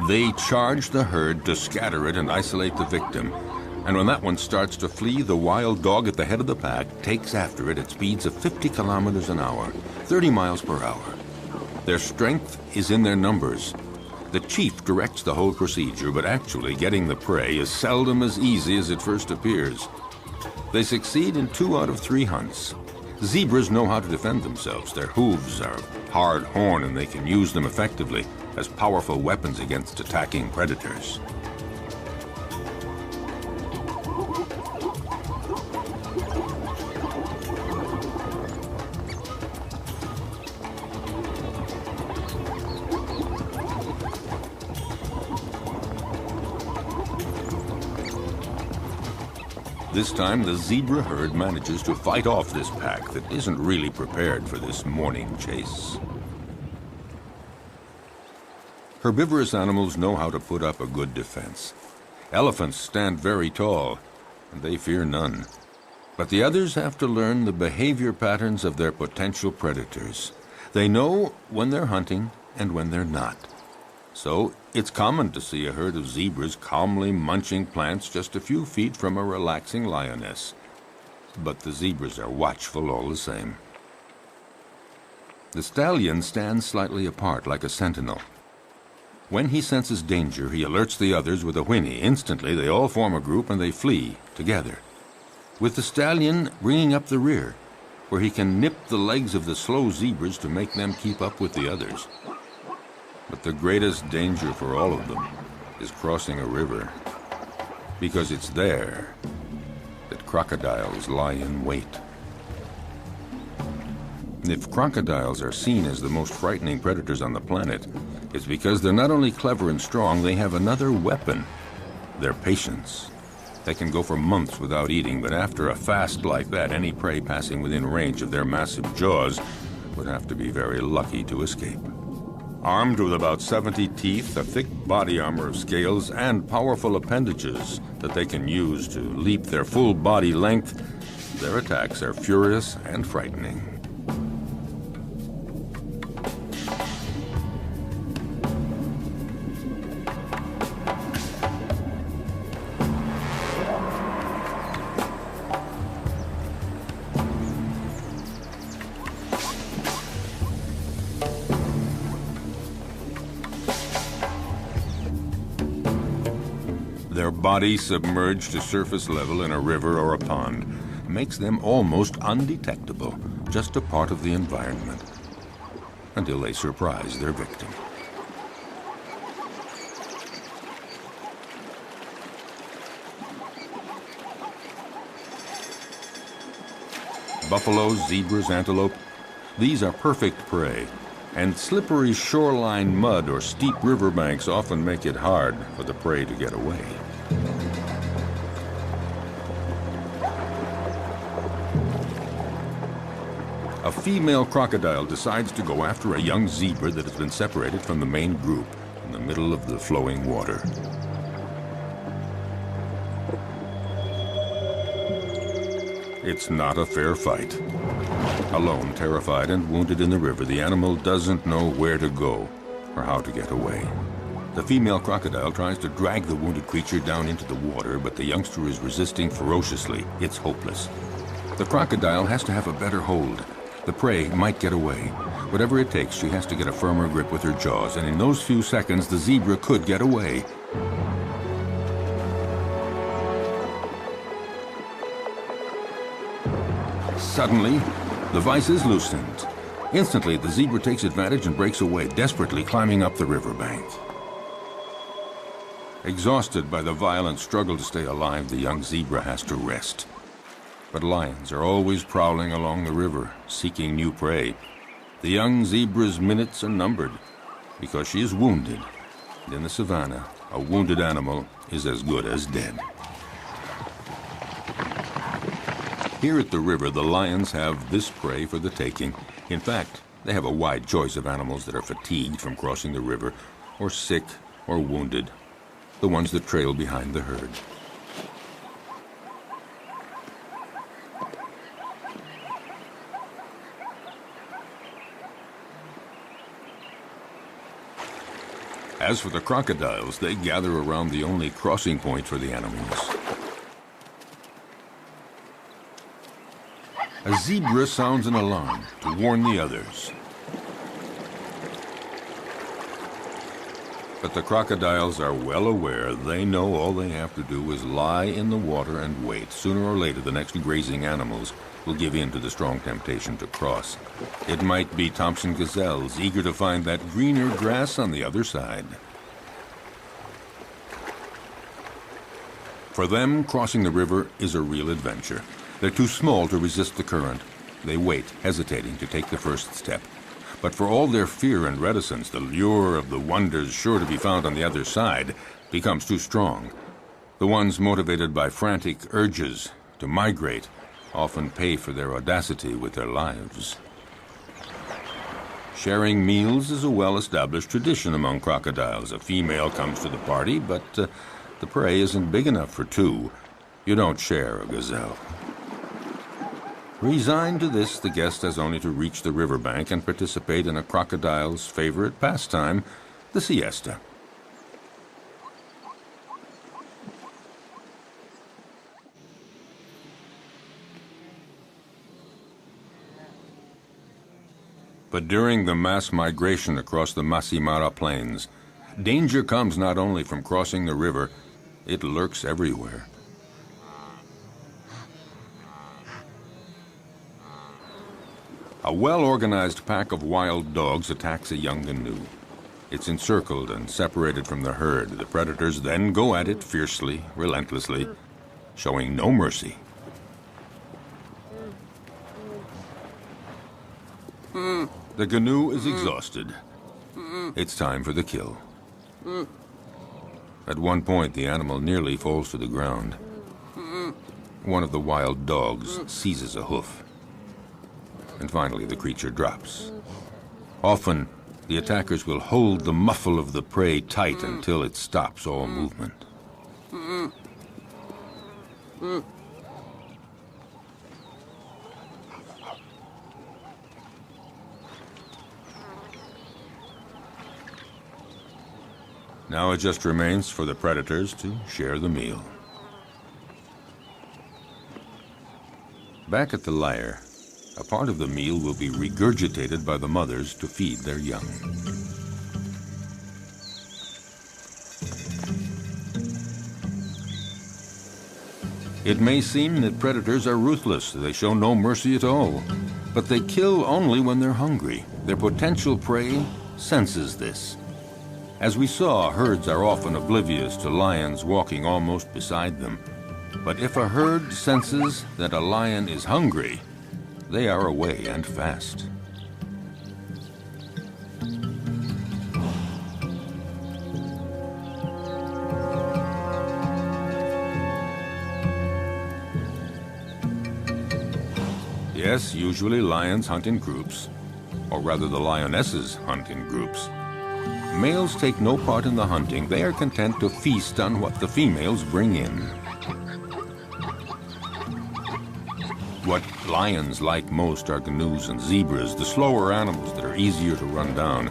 They charge the herd to scatter it and isolate the victim. And when that one starts to flee, the wild dog at the head of the pack takes after it at speeds of 50 kilometers an hour, 30 miles per hour. Their strength is in their numbers. The chief directs the whole procedure, but actually getting the prey is seldom as easy as it first appears. They succeed in 2 out of 3 hunts. Zebras know how to defend themselves. Their hooves are hard horn and they can use them effectively as powerful weapons against attacking predators. This time, the zebra herd manages to fight off this pack that isn't really prepared for this morning chase. Herbivorous animals know how to put up a good defense. Elephants stand very tall, and they fear none. But the others have to learn the behavior patterns of their potential predators. They know when they're hunting and when they're not. So it's common to see a herd of zebras calmly munching plants just a few feet from a relaxing lioness. But the zebras are watchful all the same. The stallion stands slightly apart like a sentinel. When he senses danger, he alerts the others with a whinny. Instantly, they all form a group and they flee together, with the stallion bringing up the rear, where he can nip the legs of the slow zebras to make them keep up with the others. But the greatest danger for all of them is crossing a river, because it's there that crocodiles lie in wait. If crocodiles are seen as the most frightening predators on the planet, it's because they're not only clever and strong, they have another weapon: their patience. They can go for months without eating, but after a fast like that, any prey passing within range of their massive jaws would have to be very lucky to escape. Armed with about 70 teeth, a thick body armor of scales, and powerful appendages that they can use to leap their full body length, their attacks are furious and frightening. Their body submerged to surface level in a river or a pond makes them almost undetectable, just a part of the environment, until they surprise their victim. Buffalo, zebras, antelope, these are perfect prey. And slippery shoreline mud or steep riverbanks often make it hard for the prey to get away. A female crocodile decides to go after a young zebra that has been separated from the main group in the middle of the flowing water. It's not a fair fight. Alone, terrified and wounded in the river, the animal doesn't know where to go or how to get away. The female crocodile tries to drag the wounded creature down into the water, but the youngster is resisting ferociously. It's hopeless. The crocodile has to have a better hold. The prey might get away. Whatever it takes, she has to get a firmer grip with her jaws, and in those few seconds, the zebra could get away. Suddenly, the vise is loosened. Instantly, the zebra takes advantage and breaks away, desperately climbing up the riverbank. Exhausted by the violent struggle to stay alive, the young zebra has to rest. But lions are always prowling along the river, seeking new prey. The young zebra's minutes are numbered because she is wounded. And in the savannah, a wounded animal is as good as dead. Here at the river, the lions have this prey for the taking. In fact, they have a wide choice of animals that are fatigued from crossing the river, or sick, or wounded, the ones that trail behind the herd. As for the crocodiles, they gather around the only crossing point for the animals. A zebra sounds an alarm to warn the others. But the crocodiles are well aware. They know all they have to do is lie in the water and wait. Sooner or later, the next grazing animals will give in to the strong temptation to cross. It might be Thompson gazelles, eager to find that greener grass on the other side. For them, crossing the river is a real adventure. They're too small to resist the current. They wait, hesitating to take the first step. But for all their fear and reticence, the lure of the wonders sure to be found on the other side becomes too strong. The ones motivated by frantic urges to migrate often pay for their audacity with their lives. Sharing meals is a well-established tradition among crocodiles. A female comes to the party, but the prey isn't big enough for two. You don't share a gazelle. Resigned to this, the guest has only to reach the riverbank and participate in a crocodile's favorite pastime, the siesta. But during the mass migration across the Masimara Plains, danger comes not only from crossing the river, it lurks everywhere. A well-organized pack of wild dogs attacks a young gnu. It's encircled and separated from the herd. The predators then go at it fiercely, relentlessly, showing no mercy. The gnu is exhausted. It's time for the kill. At one point, the animal nearly falls to the ground. One of the wild dogs seizes a hoof. And finally, the creature drops. Often, the attackers will hold the muffle of the prey tight until it stops all movement. Now it just remains for the predators to share the meal. Back at the lair, a part of the meal will be regurgitated by the mothers to feed their young. It may seem that predators are ruthless. They show no mercy at all. But they kill only when they're hungry. Their potential prey senses this. As we saw, herds are often oblivious to lions walking almost beside them. But if a herd senses that a lion is hungry, they are away and fast. Yes, usually lions hunt in groups, or rather the lionesses hunt in groups. Males take no part in the hunting. They are content to feast on what the females bring in. What lions like most are gnus and zebras, the slower animals that are easier to run down,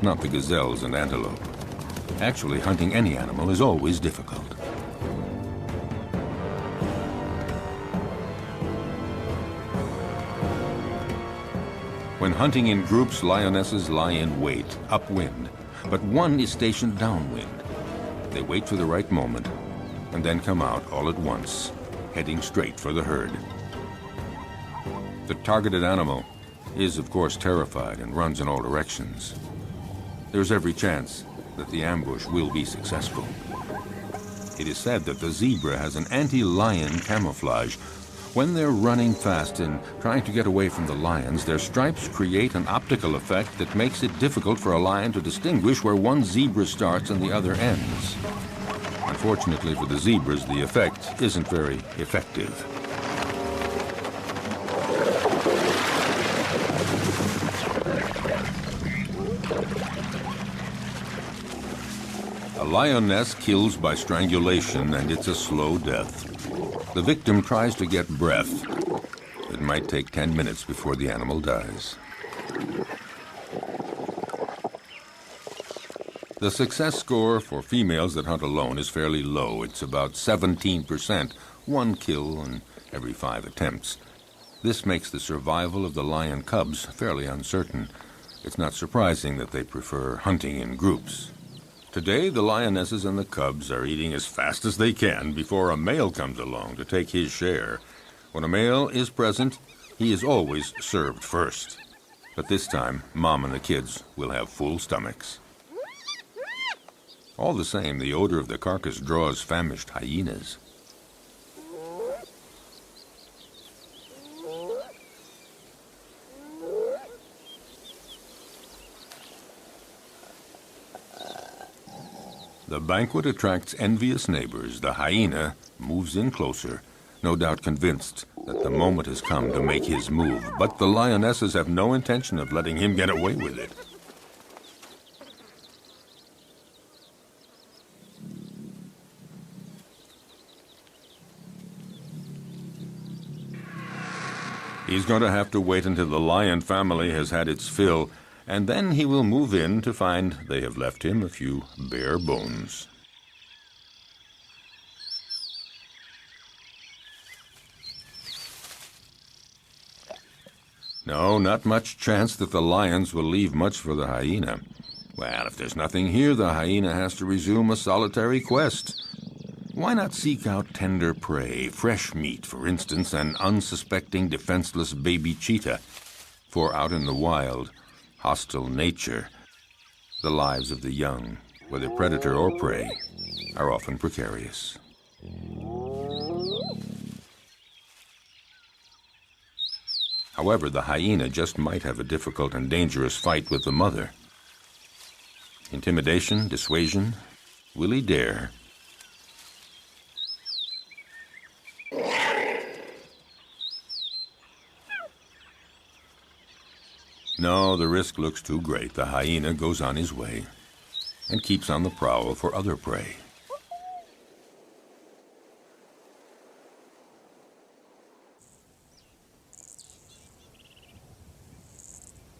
not the gazelles and antelope. Actually, hunting any animal is always difficult. When hunting in groups, lionesses lie in wait, upwind, but one is stationed downwind. They wait for the right moment and then come out all at once, heading straight for the herd. The targeted animal is, of course, terrified and runs in all directions. There's every chance that the ambush will be successful. It is said that the zebra has an anti-lion camouflage. When they're running fast and trying to get away from the lions, their stripes create an optical effect that makes it difficult for a lion to distinguish where one zebra starts and the other ends. Unfortunately for the zebras, the effect isn't very effective. A lioness kills by strangulation, and it's a slow death. The victim tries to get breath. It might take 10 minutes before the animal dies. The success score for females that hunt alone is fairly low. It's about 17%, one kill in every 5 attempts. This makes the survival of the lion cubs fairly uncertain. It's not surprising that they prefer hunting in groups. Today, the lionesses and the cubs are eating as fast as they can before a male comes along to take his share. When a male is present, he is always served first. But this time, Mom and the kids will have full stomachs. All the same, the odor of the carcass draws famished hyenas. The banquet attracts envious neighbors. The hyena moves in closer, no doubt convinced that the moment has come to make his move. But the lionesses have no intention of letting him get away with it. He's going to have to wait until the lion family has had its fill, and then he will move in to find they have left him a few bare bones. No, not much chance that the lions will leave much for the hyena. Well, if there's nothing here, the hyena has to resume a solitary quest. Why not seek out tender prey, fresh meat, for instance, an unsuspecting, defenseless baby cheetah? For out in the wild, hostile nature, the lives of the young, whether predator or prey, are often precarious. However, the hyena just might have a difficult and dangerous fight with the mother. Intimidation, dissuasion, will he dare? No, the risk looks too great. The hyena goes on his way and keeps on the prowl for other prey.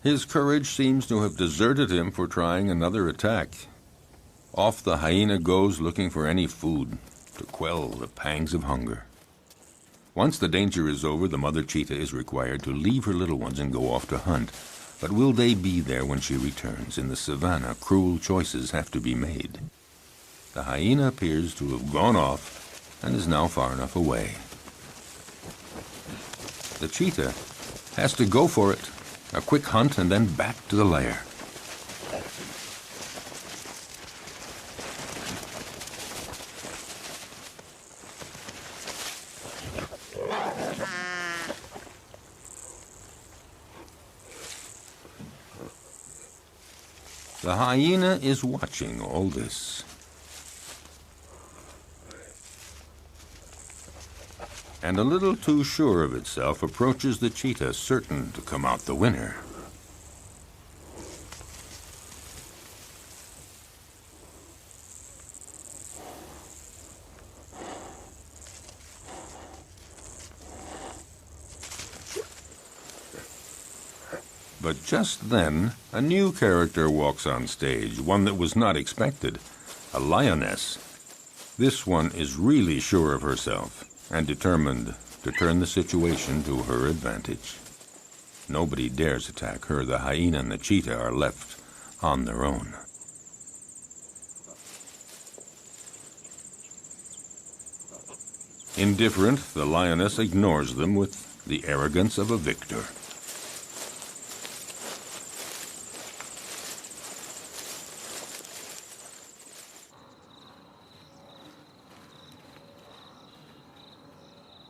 His courage seems to have deserted him for trying another attack. Off the hyena goes looking for any food to quell the pangs of hunger. Once the danger is over, the mother cheetah is required to leave her little ones and go off to hunt. But will they be there when she returns? In the savannah, cruel choices have to be made. The hyena appears to have gone off and is now far enough away. The cheetah has to go for it. A quick hunt and then back to the lair. The hyena is watching all this. And a little too sure of itself approaches the cheetah, certain to come out the winner. But just then, a new character walks on stage, one that was not expected, a lioness. This one is really sure of herself and determined to turn the situation to her advantage. Nobody dares attack her. The hyena and the cheetah are left on their own. Indifferent, the lioness ignores them with the arrogance of a victor.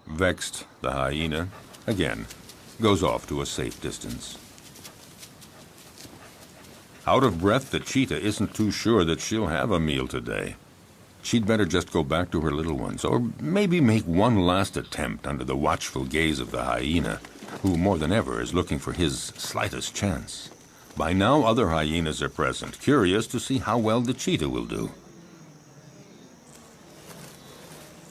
Vexed, the hyena, again, goes off to a safe distance. Out of breath, the cheetah isn't too sure that she'll have a meal today. She'd better just go back to her little ones, or maybe make one last attempt under the watchful gaze of the hyena, who more than ever is looking for his slightest chance. By now, other hyenas are present, curious to see how well the cheetah will do.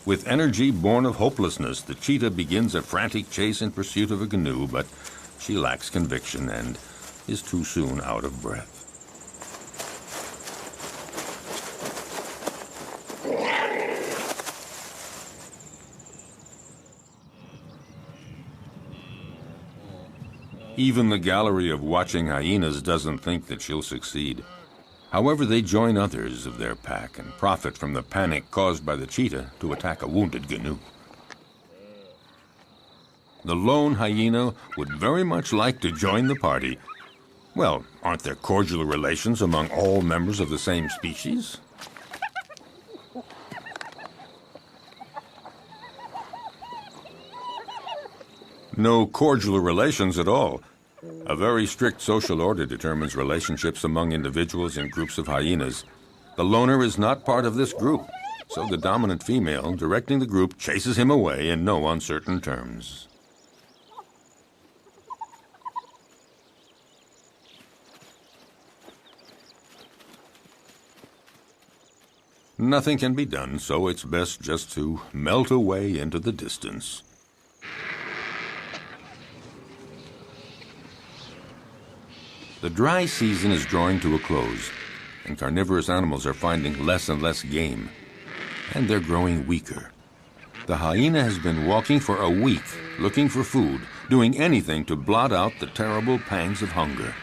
With energy born of hopelessness, the cheetah begins a frantic chase in pursuit of a canoe, but she lacks conviction and is too soon out of breath. Even the gallery of watching hyenas doesn't think that she'll succeed. However, they join others of their pack and profit from the panic caused by the cheetah to attack a wounded gnu. The lone hyena would very much like to join the party. Well, aren't there cordial relations among all members of the same species? No cordial relations at all. A very strict social order determines relationships among individuals in groups of hyenas. The loner is not part of this group, so the dominant female directing the group chases him away in no uncertain terms. Nothing can be done, so it's best just to melt away into the distance. The dry season is drawing to a close, and carnivorous animals are finding less and less game, and they're growing weaker. The hyena has been walking for a week, looking for food, doing anything to blot out the terrible pangs of hunger.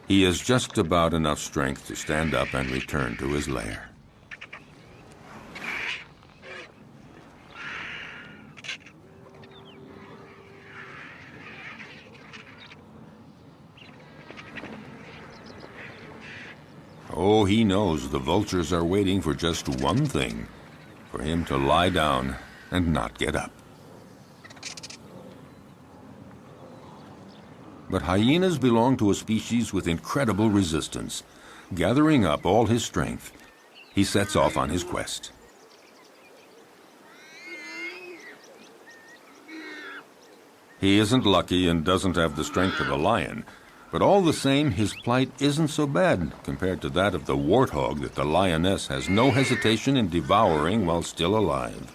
He has just about enough strength to stand up and return to his lair. Oh, he knows the vultures are waiting for just one thing, for him to lie down and not get up. But hyenas belong to a species with incredible resistance. Gathering up all his strength, he sets off on his quest. He isn't lucky and doesn't have the strength of a lion, but all the same, his plight isn't so bad compared to that of the warthog that the lioness has no hesitation in devouring while still alive.